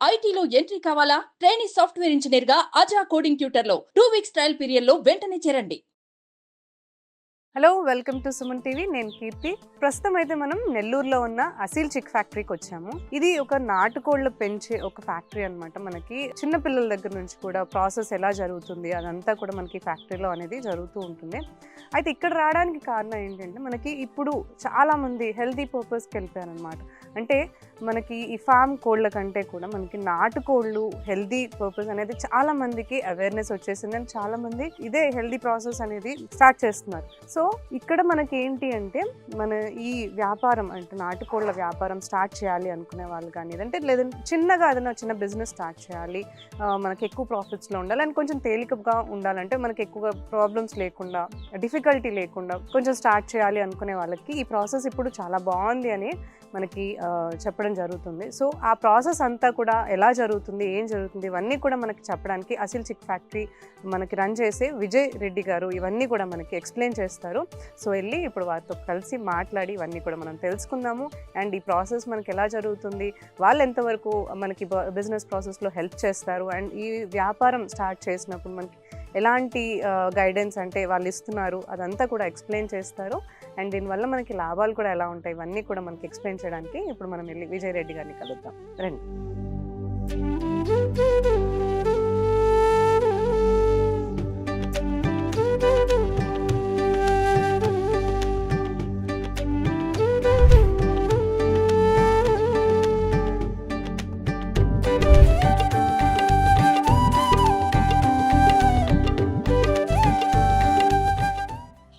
ఐటీలో ఎంట్రీ కావాలా? Trainee software engineer గా అజా కోడింగ్ ట్యూటర్ లో 2 వీక్స్ ట్రయల్ పీరియడ్ లో వెంటనే చేరండి. Hello, welcome to Suman TV. నేను కీర్తి. ప్రస్తుతం అయితే మనం నెల్లూరులో ఉన్న అసీల్ చిక్ ఫ్యాక్టరీకి వచ్చాము. ఇది ఒక నాటుకోళ్లు పెంచే ఒక ఫ్యాక్టరీ అన్నమాట. మనకి చిన్న పిల్లల దగ్గర నుంచి కూడా ప్రాసెస్ ఎలా జరుగుతుంది అదంతా కూడా మనకి ఫ్యాక్టరీలో అనేది జరుగుతూ ఉంటుంది. అయితే ఇక్కడ రావడానికి కారణం ఏంటంటే మనకి ఇప్పుడు చాలా మంది హెల్తీ పర్పస్కి వెళ్ళిపోయారనమాట. అంటే మనకి ఈ ఫామ్ కోళ్ళ కంటే కూడా మనకి నాటుకోళ్ళు హెల్దీ పర్పస్ అనేది చాలా మందికి అవేర్నెస్ వచ్చేసింది. అండ్ చాలా మంది ఇదే హెల్దీ ప్రాసెస్ అనేది స్టార్ట్ చేస్తున్నారు. సో ఇక్కడ మనకి ఏంటి అంటే మన ఈ వ్యాపారం అంటే నాటుకోళ్ళ వ్యాపారం స్టార్ట్ చేయాలి అనుకునే వాళ్ళు కానీ లేదంటే చిన్నగా ఏదైనా చిన్న బిజినెస్ స్టార్ట్ చేయాలి, మనకి ఎక్కువ ప్రాఫిట్స్లో ఉండాలి అండ్ కొంచెం తేలికగా ఉండాలంటే మనకి ఎక్కువ ప్రాబ్లమ్స్ లేకుండా డిఫికల్టీ లేకుండా కొంచెం స్టార్ట్ చేయాలి అనుకునే వాళ్ళకి ఈ ప్రాసెస్ ఇప్పుడు చాలా బాగుంది అని మనకి చెప్పడం జరుగుతుంది. సో ఆ ప్రాసెస్ అంతా కూడా ఎలా జరుగుతుంది, ఏం జరుగుతుంది ఇవన్నీ కూడా మనకి చెప్పడానికి అసీల్ చిక్ ఫ్యాక్టరీ మనకి రన్ చేసే విజయ్ రెడ్డి గారు ఇవన్నీ కూడా మనకి ఎక్స్ప్లెయిన్ చేస్తారు. సో వెళ్ళి ఇప్పుడు వారితో కలిసి మాట్లాడి ఇవన్నీ కూడా మనం తెలుసుకుందాము. అండ్ ఈ ప్రాసెస్ మనకి ఎలా జరుగుతుంది, వాళ్ళు ఎంతవరకు మనకి బిజినెస్ ప్రాసెస్లో హెల్ప్ చేస్తారు, అండ్ ఈ వ్యాపారం స్టార్ట్ చేసినప్పుడు మనకి ఎలాంటి గైడెన్స్ అంటే వాళ్ళు ఇస్తున్నారు అదంతా కూడా ఎక్స్ప్లెయిన్ చేస్తారు. అండ్ దీనివల్ల మనకి లాభాలు కూడా ఎలా ఉంటాయి ఇవన్నీ కూడా మనకి ఎక్స్ప్లెయిన్ చేయడానికి ఇప్పుడు మనం వెళ్ళి విజయ్ రెడ్డి గారిని కలుద్దాం. రండి.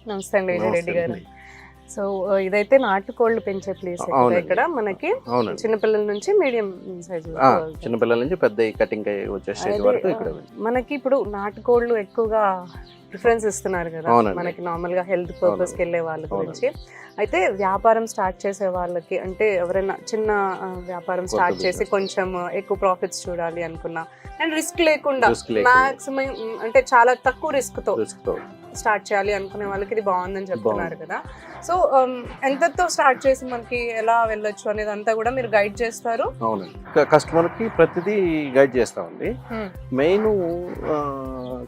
నమస్తే అండి విజయ్ రెడ్డి గారు. సో ఇదైతే నాటుకోళ్లు పెంచే ప్లేస్ ఇక్కడ మనకి చిన్నపిల్లల నుంచి మీడియం సైజ్ చిన్నపిల్లల నుంచి పెద్ద కటింగ్ వచ్చే స్టేజ్ వరకు ఇక్కడ మనకి ఇప్పుడు నాటుకోళ్లు ఎక్కువగా ప్రిఫరెన్స్ ఇస్తున్నారు కదా మనకి నార్మల్ గా హెల్త్ పర్పస్ కి వెళ్ళే వాళ్ళ గురించి. అయితే వ్యాపారం స్టార్ట్ చేసే వాళ్ళకి అంటే ఎవరైనా చిన్న వ్యాపారం స్టార్ట్ చేసి కొంచెం ఎక్కువ ప్రాఫిట్స్ చూడాలి అనుకున్నా అండ్ రిస్క్ లేకుండా మాక్సిమం అంటే చాలా తక్కువ రిస్క్ తో స్టార్ట్ చేయాలి అనుకునే వాళ్ళకి ఇది బాగుందని చెప్తున్నారు కదా. సో ఎంతతో స్టార్ట్ చేసి మనకి ఎలా వెళ్ళొచ్చు అనేది అంతా కూడా మీరు గైడ్ చేస్తారు? అవునండి, కస్టమర్ కి ప్రతిదీ గైడ్ చేస్తామండి. మెయిన్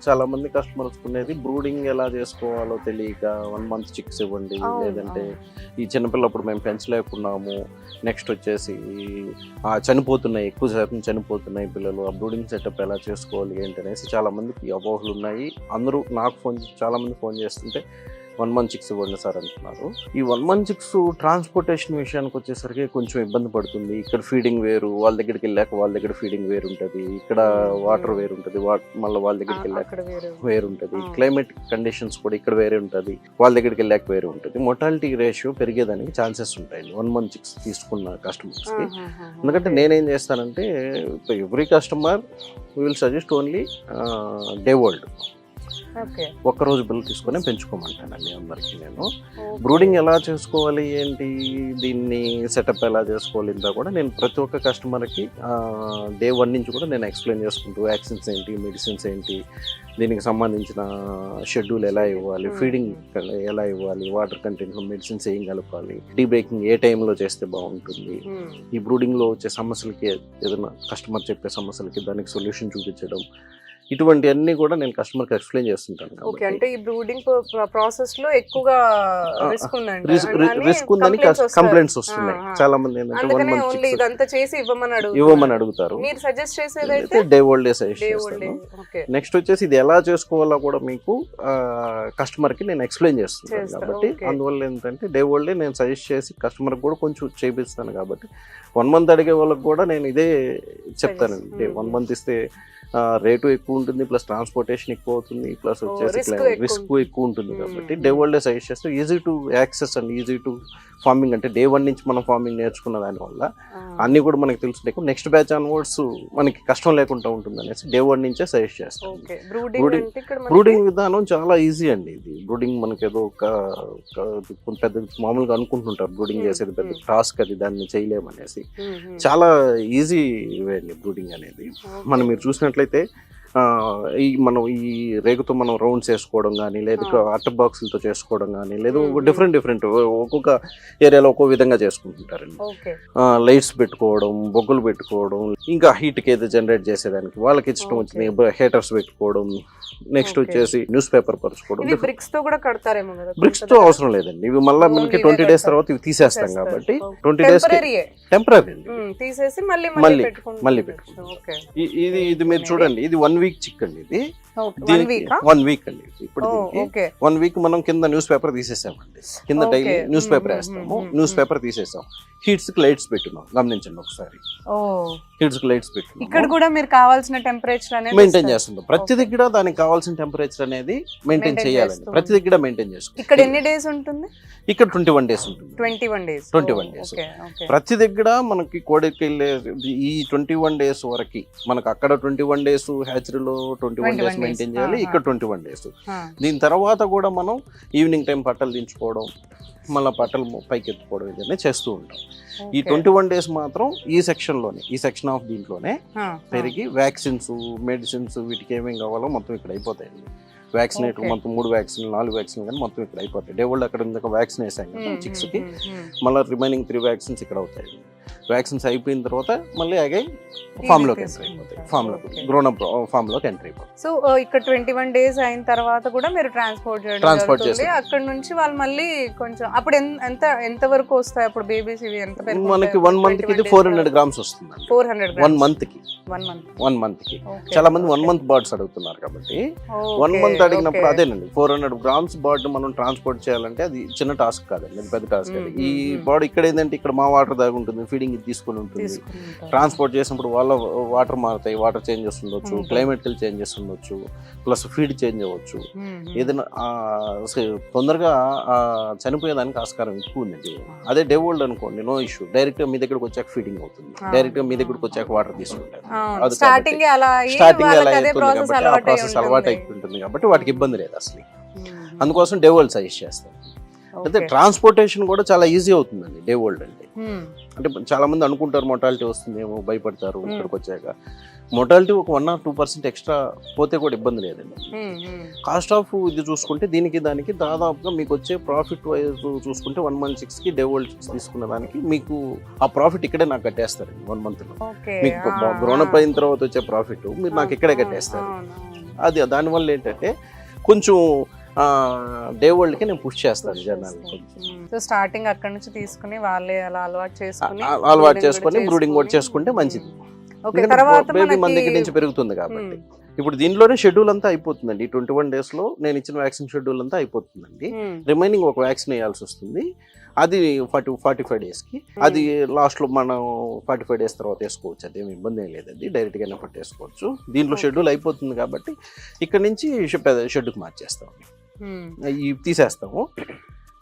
చాలా మంది కస్టమర్స్ ఉండేది బ్రూడింగ్ ఎలా చేసుకోవాలో తెలియక 1 month చిక్స్ ఇవ్వండి, లేదంటే ఈ చిన్నపిల్లప్పుడు మేము పెంచలేకున్నాము, నెక్స్ట్ వచ్చేసి చనిపోతున్నాయి, ఎక్కువ శాతం చనిపోతున్నాయి పిల్లలు, ఆ బ్రూడింగ్ సెటప్ ఎలా చేసుకోవాలి ఏంటనేసి చాలా మందికి అపోహలు ఉన్నాయి. అందరూ నాకు చాలా మంది ఫోన్ చేస్తుంటే 1 month చిక్స్ ఇవ్వండి సార్ అంటున్నారు. ఈ 1 month చిక్స్ ట్రాన్స్పోర్టేషన్ విషయానికి వచ్చేసరికి కొంచెం ఇబ్బంది పడుతుంది. ఇక్కడ ఫీడింగ్ వేరు, వాళ్ళ దగ్గరికి వెళ్ళాక వాళ్ళ దగ్గర ఫీడింగ్ వేరు ఉంటుంది, ఇక్కడ వాటర్ వేరు ఉంటుంది, మళ్ళీ వాళ్ళ దగ్గరికి వెళ్ళాక వేరు ఉంటుంది, క్లైమేట్ కండిషన్స్ కూడా ఇక్కడ వేరే ఉంటుంది, వాళ్ళ దగ్గరికి వెళ్ళాక వేరే ఉంటుంది. మొర్టాలిటీ రేషియో పెరిగేదానికి ఛాన్సెస్ ఉంటాయండి 1 month చిక్స్ తీసుకున్న కస్టమర్స్కి. ఎందుకంటే నేనేం చేస్తానంటే every customer will suggest only day old ఒక్కరోజు బిల్లు తీసుకొని పెంచుకోమంటానండి అందరికీ. నేను బ్రూడింగ్ ఎలా చేసుకోవాలి ఏంటి, దీన్ని సెటప్ ఎలా చేసుకోవాలి ఇంత కూడా నేను ప్రతి ఒక్క కస్టమర్కి డే 1 నుంచి కూడా నేను ఎక్స్ప్లెయిన్ చేసుకుంటూ వ్యాక్సిన్స్ ఏంటి, మెడిసిన్స్ ఏంటి, దీనికి సంబంధించిన షెడ్యూల్ ఎలా ఇవ్వాలి, ఫీడింగ్ ఎలా ఇవ్వాలి, వాటర్ కంటెంట్లో మెడిసిన్స్ ఏం కలపాలి, డీ బ్రేకింగ్ ఏ టైంలో చేస్తే బాగుంటుంది, ఈ బ్రూడింగ్లో వచ్చే సమస్యలకి ఏదైనా కస్టమర్ చెప్పే సమస్యలకి దానికి సొల్యూషన్ చూపించడం, ఇటువంటి అన్ని కూడా నేను కస్టమర్కి ఎక్స్ప్లెయిన్ చేస్తుంటాను. అంటే ఈ బ్రూడింగ్ ప్రాసెస్ లో ఎక్కువగా రిస్క్ ఉందని కంప్లైంట్స్ వస్తున్నాయి. చాలా మంది ఇవ్వమని అడుగుతారు. డే ఓల్డ్ డే సజెస్ట్ చేస్తాను. నెక్స్ట్ వచ్చేసి ఇది ఎలా చేసుకోవాలో కూడా మీకు కస్టమర్ కి నేను ఎక్స్ప్లెయిన్ చేస్తున్నాను కాబట్టి అందువల్ల ఏంటంటే డే ఓల్డ్ డే నేను సజెస్ట్ చేసి కస్టమర్ కూడా కొంచెం చేపిస్తాను కాబట్టి 1 month అడిగే వాళ్ళకి కూడా నేను ఇదే చెప్తానండి. 1 month ఇస్తే రేటు ఎక్కువ ఉంటుంది, ప్లస్ ట్రాన్స్పోర్టేషన్ ఎక్కువ అవుతుంది, ప్లస్ వచ్చేసి రిస్క్ ఎక్కువ ఉంటుంది కాబట్టి డే ఓల్డ్ డే సజెస్ట్ చేస్తే easy to access and easy to farming. అంటే డే 1 నుంచి మనం ఫార్మింగ్ నేర్చుకున్న దానివల్ల అన్నీ కూడా మనకి తెలుసు. నెక్స్ట్ బ్యాచ్ ఆన్వర్డ్స్ మనకి కష్టం లేకుండా ఉంటుంది అనేసి డే 1 నుంచే సజెస్ట్ చేస్తాం. బ్రూడింగ్ విధానం చాలా ఈజీ అండి. ఇది బ్రూడింగ్ మనకి ఏదో ఒక పెద్ద మామూలుగా అనుకుంటుంటారు బ్రూడింగ్ చేసేది పెద్ద టాస్క్, అది దాన్ని చేయలేమనేసి. చాలా ఈజీ వే అండి బ్రూడింగ్ అనేది. మనం మీరు చూసినట్లయితే మనం ఈ రేగుతో మనం రౌండ్స్ వేసుకోవడం కానీ, లేదా అట్ట బాక్సులతో చేసుకోవడం కానీ, లేదా డిఫరెంట్ ఒక్కొక్క ఏరియాలో ఒక్కో విధంగా చేసుకుంటుంటారండి. లైట్స్ పెట్టుకోవడం, బొగ్గులు పెట్టుకోవడం, ఇంకా హీట్కి ఏదో జనరేట్ చేసేదానికి వాళ్ళకి ఇష్టం వచ్చింది హీటర్స్ పెట్టుకోవడం, నెక్స్ట్ వచ్చేసి న్యూస్ పేపర్ పరుచుకోవడం. బ్రిక్స్ తో కూడా కడతారేమో కదా? బ్రిక్స్ తో అవసరం లేదండి, ఇవి మళ్ళీ మనకి 20 days తర్వాత ఇవి తీసేస్తాం కాబట్టి 20 days టెంపరీ తీసేసి మళ్ళీ పెట్టుకుంటాం. ఇది మీరు చూడండి, ఇది 1 week చిక్ అండి. ఇది 1 week అండి. ఇప్పుడు 1 week మనం కింద న్యూస్ పేపర్ తీసేసామండి. కింద డైలీ న్యూస్ పేపర్ వేస్తాము, న్యూస్ పేపర్ తీసేసాం. హీట్స్ కి లైట్స్ పెట్టున్నాం, గమనించండి ఒకసారి. హీట్స్ కి లైట్స్ పెట్టున్నాం. ఇక్కడ కూడా మీరు కావాల్సిన టెంపరేచర్ అనేది మెయింటైన్ చేస్తుంటాం. ప్రతి దగ్గర దానికి కావాల్సిన టెంపరేచర్ అనేది మెయింటైన్ చేయాలండి. ప్రతి దగ్గర మెయింటైన్ చేసుకుంటాం. ఇక్కడ ఎన్ని డేస్ ఉంటుంది? ఇక్కడ 21 days ఉంటుంది. 21 days. ప్రతి దగ్గర మనకి కోడికి వెళ్ళే ఈ 21 days వరకు మనకు అక్కడ 21 days హ్యాచరీలో 21 days మెయింటైన్ చేయాలి, ఇక్కడ 21 days. దీని తర్వాత కూడా మనం ఈవినింగ్ టైం పట్టలు దించుకోవడం, మళ్ళీ పట్టలు పైకి ఎత్తుకోవడం ఇవన్నీ చేస్తూ ఉంటాం. ఈ 21 days మాత్రం ఈ సెక్షన్ ఆఫ్ దీంట్లోనే పెరిగి వ్యాక్సిన్స్, మెడిసిన్స్, వీటికి ఏమేమి కావాలో మొత్తం ఇక్కడ అయిపోతాయండి. వ్యాక్సినేట్ మొత్తం 3 వ్యాక్సిన్లు 4 వ్యాక్సిన్లు కానీ మొత్తం ఇక్కడ అయిపోతాయి. డే ఓల్డ్ అక్కడ ఇంకొక వ్యాక్సిన్ వేసాం కదా చిక్స్కి, మళ్ళీ రిమైనింగ్ 3 వ్యాక్సిన్స్ ఇక్కడ అవుతాయి. వ్యాక్సిన్స్ అయిపోయిన తర్వాత మళ్ళీ అగైన్ ఫామ్లోకి ఎంటర్ అయిపోతాయి. గ్రోనప్ ఫామ్లోకి ఎంటర్ అయిపోతాయి. సో ఇక్కడ 21 days అయిన తర్వాత కూడా మీరు ట్రాన్స్పోర్ట్ చేసి అక్కడ నుంచి వాళ్ళు మళ్ళీ కొంచెం అప్పుడు ఎంత వరకు వస్తాయి అప్పుడు బేబీస్? ఇవి ఎంత మనకి 1 month కి ఇది 400 grams వస్తుంది. 1 month కి చాలా మంది 1 month బర్డ్స్ అడుగుతున్నారు కాబట్టి 1 month అడిగినప్పుడు అదేనండి 400 grams బర్డ్ మనం ట్రాన్స్పోర్ట్ చేయాలంటే అది చిన్న టాస్క్ కాదండి, అది పెద్ద టాస్క్. ఈ బర్డ్ ఇక్కడ ఏంటంటే ఇక్కడ మా వాటర్ దాకా ఉంటుంది, ఫీడింగ్ తీసుకుని ఉంటుంది. ట్రాన్స్పోర్ట్ చేసినప్పుడు వాళ్ళ వాటర్ మారుతాయి, వాటర్ చేంజెస్ ఉండొచ్చు, క్లైమేటికల్ చేంజెస్ ఉండొచ్చు, ప్లస్ ఫీడ్ చేంజ్ అవ్వచ్చు. ఏదైనా తొందరగా చనిపోయేదానికి ఆస్కారం ఎక్కువ ఉంది. అదే డే ఓల్డ్ అనుకోండి, నో ఇష్యూ, డైరెక్ట్ గా మీ దగ్గరకు వచ్చాక ఫీడింగ్ అవుతుంది, డైరెక్ట్ గా మీ దగ్గరకు వచ్చాక వాటర్ తీసుకుంటారు. స్టార్టింగ్ అలా ప్రాసెస్ అలవాటు అయిపోతుంది కాబట్టి వాటికి ఇబ్బంది లేదు అసలు. అందుకోసం డే ఓల్డ్ సజెస్ట్ చేస్తాను. అయితే ట్రాన్స్పోర్టేషన్ కూడా చాలా ఈజీ అవుతుందండి డే ఓల్డ్ అంటే. అంటే చాలా మంది అనుకుంటారు మొటాలిటీ వస్తుందేమో, భయపడతారు. ఇక్కడికి వచ్చాక మొటాలిటీ ఒక 1 or 2% ఎక్స్ట్రా పోతే కూడా ఇబ్బంది లేదండి. కాస్ట్ ఆఫ్ ఇది చూసుకుంటే దీనికి దానికి దాదాపుగా మీకు వచ్చే ప్రాఫిట్ వైజ్ చూసుకుంటే 1 month chicks కి డే ఓల్డ్ చిక్స్ తీసుకున్న దానికి మీకు ఆ ప్రాఫిట్ ఇక్కడే నాకు కట్టేస్తారండి. 1 month లో మీకు గ్రోనప్ అయిన తర్వాత వచ్చే ప్రాఫిట్ మీరు నాకు ఇక్కడే కట్టేస్తారు. అది దానివల్ల ఏంటంటే కొంచెం డే వరల్డ్ కి నేను పుష్ చేస్తాను జనాలు. సో స్టార్టింగ్ అక్కడ నుంచి తీసుకుని వాళ్ళే అలా అలవాటు చేసుకుని బ్రూడింగ్ కూడా చేసుకుంటే మంచిది. బేబీ మన దగ్గర నుంచి పెరుగుతుంది కాబట్టి. ఇప్పుడు దీనిలోనే షెడ్యూల్ అంతా అయిపోతుందండి. 21 days లో నేను ఇచ్చిన వ్యాక్సిన్ షెడ్యూల్ అంతా అయిపోతుందండి. రిమైనింగ్ ఒక వ్యాక్సిన్ వేయాల్సి వస్తుంది, అది 45 days కి. అది లాస్ట్ లో మనం 45 days తర్వాత వేసుకోవచ్చు, అదేమి ఇబ్బంది ఏం లేదండి, డైరెక్ట్ గానే పట్టేసుకోవచ్చు. దీంట్లో షెడ్యూల్ అయిపోతుంది కాబట్టి ఇక్కడ నుంచి షెడ్యూల్కి మార్చేస్తాం, తీసేస్తాము.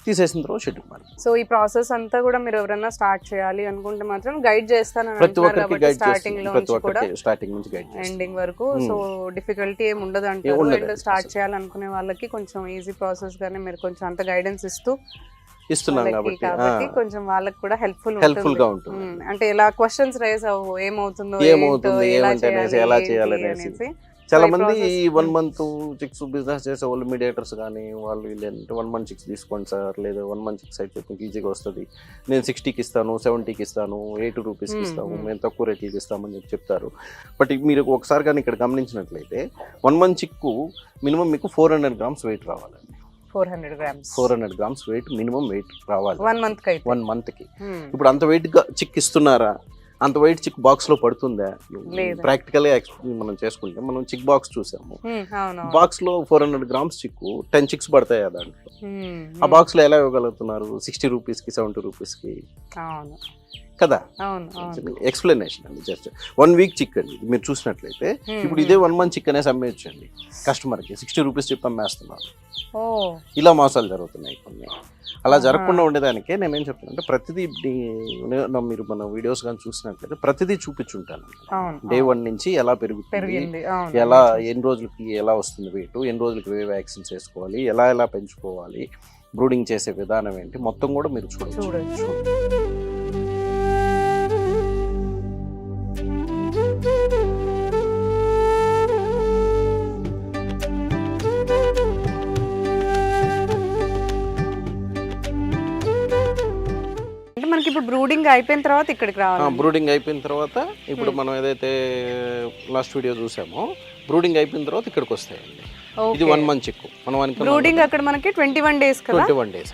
తీసేసిన తర్వాత షెడ్యూల్ మార్చి. సో ఈ ప్రాసెస్ అంతా కూడా మీరు ఎవరైనా స్టార్ట్ చేయాలి అనుకుంటే మాత్రం గైడ్ చేస్తాను, ప్రతి ఒక్కరికి గైడ్ స్టార్టింగ్ నుంచి గైడ్ ఎండింగ్ వరకు. సో డిఫికల్టీ ఏమి ఉండదు అంటారు. స్టార్ట్ చేయాలనుకునే వాళ్ళకి కొంచెం ఈజీ ప్రాసెస్ గానే మీరు కొంచెం అంత గైడెన్స్ ఇస్తున్నాం కాబట్టి కొంచెం వాళ్ళకి కూడా హెల్ప్ఫుల్ గా ఉంటుంది. అంటే ఇలా క్వశ్చన్స్ రైజ్ అవ్వు, ఏమవుతుందో ఎలా చేయాలనేసి. చాలా మంది ఈ 1 month chicks బిజినెస్ చేసే వాళ్ళు మీడియేటర్స్ కానీ వాళ్ళు 1 month chicks తీసుకోండి సార్, లేదా 1 month chicks అయితే ఈజీగా వస్తుంది, నేను 60కి ఇస్తాను, 70కి ఇస్తాను, 80 రూపీస్కి ఇస్తాము, మేము తక్కువ రేట్లకి ఇస్తామని చెప్తారు. బట్ మీరు ఒకసారి కానీ ఇక్కడ గమనించినట్లయితే 1 month chick మినిమం మీకు 400 grams వెయిట్ రావాలండి. 400 grams వెయిట్ మినిమం వెయిట్ రావాలి 1 month కి. ఇప్పుడు అంత వెయిట్ చిక్ ఇస్తున్నారా? అంత వెయిట్ చిక్ బాక్స్ లో పడుతుందా? ప్రాక్టికల్ గా మనం చేసుకుంటే మనం చిక్ బాక్స్ చూసాము, బాక్స్ లో 400 grams చిక్కు 10 chicks పడతాయి దాంట్లో. ఆ బాక్స్ లో ఎలా ఇవ్వగలుగుతున్నారు? 60 రూపీస్ కి 70 రూపీస్ కి కదా. ఎక్స్ప్లెనేషన్ అండి, జస్ట్ 1 week చిక్ అండి. మీరు చూసినట్లయితే ఇప్పుడు ఇదే 1 month చిక్ అనేసి అమ్మేయచ్చు అండి కస్టమర్ కి. 60 రూపీస్ చెప్పి అమ్మేస్తున్నారు. ఇలా మోసాలు జరుగుతున్నాయి కొన్ని. అలా జరగకుండా ఉండేదానికే నేనేం చెప్తాను అంటే ప్రతిదీ మీరు మన వీడియోస్ కానీ చూసినట్లయితే ప్రతిదీ చూపించుంటాను. డే 1 నుంచి ఎలా పెరుగుతుంది, ఎలా ఎన్ని రోజులకి ఎలా వస్తుంది వెయిట్, ఎన్ని రోజులకి ఏ వ్యాక్సిన్స్ వేసుకోవాలి, ఎలా పెంచుకోవాలి, బ్రూడింగ్ చేసే విధానం ఏంటి, మొత్తం కూడా మీరు చూడొచ్చు. బ్రూడింగ్ అయిపోయిన తర్వాత ఇక్కడికి రావాలి. బ్రూడింగ్ అయిపోయిన తర్వాత ఇప్పుడు మనం ఏదైతే లాస్ట్ వీడియో చూసామో బ్రూడింగ్ అయిపోయిన తర్వాత ఇక్కడికి వస్తాయండి. ఇది 1 month చిక్కు. మనం బ్రూడింగ్ అక్కడ మనకి 21 days కదా. 21 days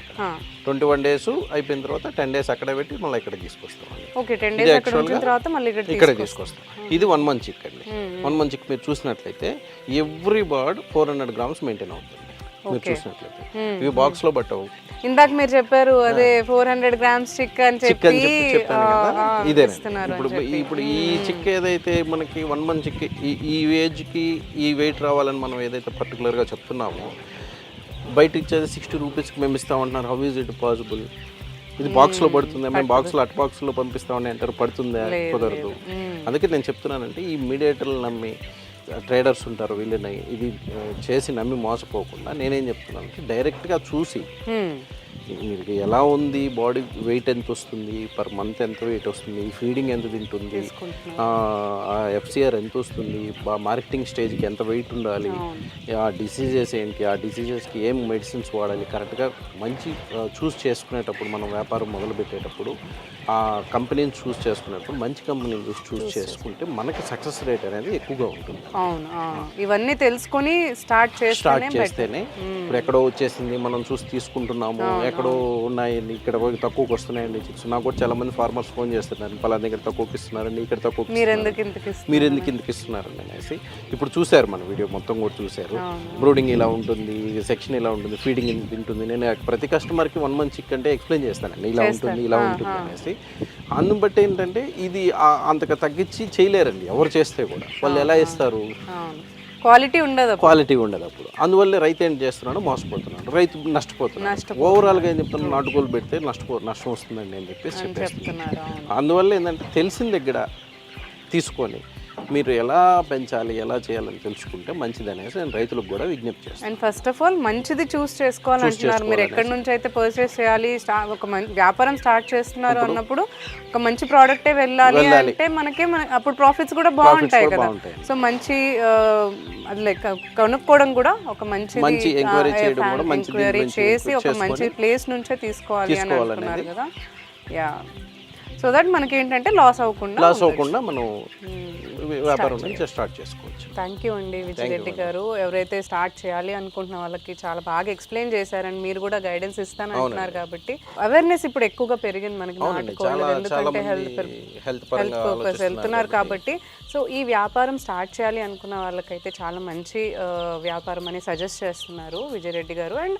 21 days అయిపోయిన తర్వాత 10 days అక్కడ పెట్టి మళ్ళీ ఇక్కడ తీసుకొస్తాం. ఓకే, 10 days అక్కడ ఉంచిన తర్వాత మళ్ళీ ఇక్కడ తీసుకొస్తాం. ఇది 1 month చిక్ అండి. 1 month చిక్ మీరు చూసినట్లయితే ఎవ్రీ బర్డ్ 400 grams మెయింటైన్ అవుతుంది. మీరు చూసినట్లయితే ఇవి బాక్స్ లో బట్టవు. ఇందాక మీరు చెప్పారు అదే 400 grams చిక్ అని చెప్పి ఇదే ఇప్పుడు ఈ చిక్ ఏదైతే మనకి 1 month చిక్ ఈ ఏజ్ కి ఈ వెయిట్ రావాలని మనం ఏదైతే పర్టికులర్ గా చెప్తున్నామో బయట ఇచ్చేది 60 rupees మేము ఇస్తామంటున్నారు. How is it possible? ఇది బాక్స్ లో పడుతుంది, మేము బాక్స్ లో బాక్స్ లో పంపిస్తామని అంటారు, పడుతుందా? కుదరదు. అందుకే నేను చెప్తున్నానంటే ఈ మీడియేటర్లు నమ్మి ట్రేడర్స్ ఉంటారు, వీళ్ళని ఇది చేసి నమ్మి మోసపోకుండా నేనేం చెప్తున్నాను, డైరెక్ట్గా చూసి మీకు ఎలా ఉంది, బాడీ వెయిట్ ఎంత వస్తుంది, పర్ మంత్ ఎంత వెయిట్ వస్తుంది, ఫీడింగ్ ఎంత తింటుంది, ఎఫ్సిఆర్ ఎంత వస్తుంది, మార్కెటింగ్ స్టేజ్కి ఎంత వెయిట్ ఉండాలి, ఆ డిసీజెస్ ఏంటి, ఆ డిసీజెస్కి ఏం మెడిసిన్స్ వాడాలి, కరెక్ట్గా మంచి చూస్ చేసుకునేటప్పుడు మనం వ్యాపారం మొదలుపెట్టేటప్పుడు ఆ కంపెనీని చూస్ చేసుకునేటప్పుడు మంచి కంపెనీని చూస్ చేసుకుంటే మనకి సక్సెస్ రేట్ అనేది ఎక్కువగా ఉంటుంది. ఇవన్నీ తెలుసుకొని స్టార్ట్ చేస్తేనే ఇప్పుడు ఎక్కడో వచ్చేసింది మనం చూసి తీసుకుంటున్నాము, ఎక్కడో ఉన్నాయండి, ఇక్కడ తక్కువకి వస్తున్నాయండి చిక్స్. నాకు కూడా చాలా మంది ఫార్మర్స్ ఫోన్ చేస్తున్నారు, పలానా దగ్గర తక్కువకి ఇస్తున్నారండి, ఇక్కడ తక్కువ మీరు ఎందుకు ఇంతకు ఇస్తున్నారండి అనేసి. ఇప్పుడు చూసారు మన వీడియో మొత్తం కూడా చూసారు, బ్రూడింగ్ ఇలా ఉంటుంది, సెక్షన్ ఇలా ఉంటుంది, ఫీడింగ్ ఇంత ఉంటుంది. నేను ప్రతి కస్టమర్కి 1 month చిక్ అంటే ఎక్స్ప్లెయిన్ చేస్తానండి, ఇలా ఉంటుంది ఇలా ఉంటుంది అనేసి. అందుని బట్టి ఏంటంటే ఇది అంతగా తగ్గించి చేయలేరండి ఎవరు చేస్తే కూడా. వాళ్ళు ఎలా ఇస్తారు? క్వాలిటీ ఉండదు అప్పుడు. అందువల్ల రైతు ఏం చేస్తున్నాడు, మోసపోతున్నాడు, రైతు నష్టపోతున్నాడు. ఓవరాల్గా ఏం చెప్తున్నాడు, నాటుకోలు పెడితే నష్టం వస్తుందండి అని చెప్పేసి చెప్పేస్తున్నారు. అందువల్ల ఏంటంటే తెలిసిన దగ్గర తీసుకొని మీరు ఎలా పెంచాలి, ఎలా చేయాలని తెలుసుకుంటే మంచిది అనేసి నేను రైతులకు కూడా విజ్ఞప్తి చేస్తాను. అండ్ ఫస్ట్ ఆఫ్ ఆల్ మంచిది చూస్ చేసుకోవాలంటున్నారు. మీరు ఎక్కడి నుంచి అయితే పర్చేస్ చేయాలి, ఒక వ్యాపారం స్టార్ట్ చేస్తున్నారు అన్నప్పుడు ఒక మంచి ప్రోడక్టే వెళ్ళాలి అంటే మనకి అప్పుడు ప్రాఫిట్స్ కూడా బాగుంటాయి కదా. సో మంచి అది లైక్ కొనుక్కోవడం కూడా ఒక మంచి ఎంక్వైరీ చేసి ఒక మంచి ప్లేస్ నుంచే తీసుకోవాలి అని అంటున్నారు కదా. యా, సో దట్ మనకి ఏంటంటే లాస్ అవ్వకుండా మనం వ్యాపారం నుంచి స్టార్ట్ చేసుకోవచ్చు. థ్యాంక్ యూ అండి విజయ్ రెడ్డి గారు. ఎవరైతే స్టార్ట్ చేయాలి అనుకుంటున్న వాళ్ళకి చాలా బాగా ఎక్స్ప్లెయిన్ చేశారండి. మీరు కూడా గైడెన్స్ ఇస్తాను అంటున్నారు కాబట్టి అవేర్నెస్ ఇప్పుడు ఎక్కువగా పెరిగింది మనకి నాటుకోవాలి, ఎందుకంటే హెల్త్ పర్పస్ వెళ్తున్నారు కాబట్టి. సో ఈ వ్యాపారం స్టార్ట్ చేయాలి అనుకున్న వాళ్ళకైతే చాలా మంచి వ్యాపారం అని సజెస్ట్ చేస్తున్నారు విజయ్ రెడ్డి గారు. అండ్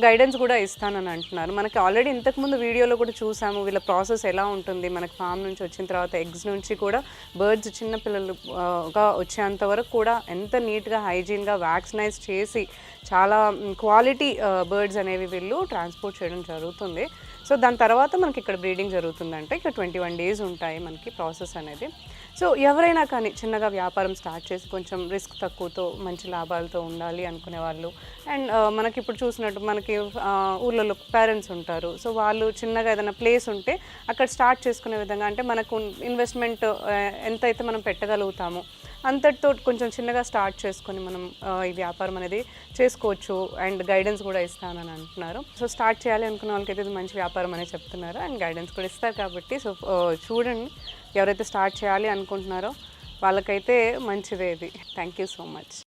గైడెన్స్ కూడా ఇస్తానని అంటున్నారు. మనకి ఆల్రెడీ ఇంతకుముందు వీడియోలో కూడా చూసాము వీళ్ళ ప్రాసెస్ ఎలా ఉంటుంది. మనకి ఫామ్ నుంచి వచ్చిన తర్వాత ఎగ్స్ నుంచి కూడా బర్డ్స్ చిన్న పిల్లలుగా వచ్చేంత వరకు కూడా ఎంత నీట్గా హైజీన్గా వ్యాక్సినైజ్ చేసి చాలా క్వాలిటీ బర్డ్స్ అనేవి వీళ్ళు ట్రాన్స్పోర్ట్ చేయడం జరుగుతుంది. సో దాని తర్వాత మనకి ఇక్కడ బ్రీడింగ్ జరుగుతుందంటే ఇక్కడ 21 days ఉంటాయి మనకి ప్రాసెస్ అనేది. సో ఎవరైనా కానీ చిన్నగా వ్యాపారం స్టార్ట్ చేసి కొంచెం రిస్క్ తక్కువతో మంచి లాభాలతో ఉండాలి అనుకునే వాళ్ళు, అండ్ మనకి ఇప్పుడు చూసినట్టు మనకి ఊళ్ళలో పేరెంట్స్ ఉంటారు. సో వాళ్ళు చిన్నగా ఏదైనా ప్లేస్ ఉంటే అక్కడ స్టార్ట్ చేసుకునే విధంగా, అంటే మనకు ఇన్వెస్ట్మెంట్ ఎంతైతే మనం పెట్టగలుగుతామో అంతటితో కొంచెం చిన్నగా స్టార్ట్ చేసుకొని మనం ఈ వ్యాపారం అనేది చేసుకోవచ్చు. అండ్ గైడెన్స్ కూడా ఇస్తానని అంటున్నారు. సో స్టార్ట్ చేయాలి అనుకున్న వాళ్ళకైతే ఇది మంచి వ్యాపారం అనేది చెప్తున్నారు అండ్ గైడెన్స్ కూడా ఇస్తారు కాబట్టి. సో చూడండి, ఎవరైతే స్టార్ట్ చేయాలి అనుకుంటున్నారో వాళ్ళకైతే మంచిదే ఇది. Thank you so much.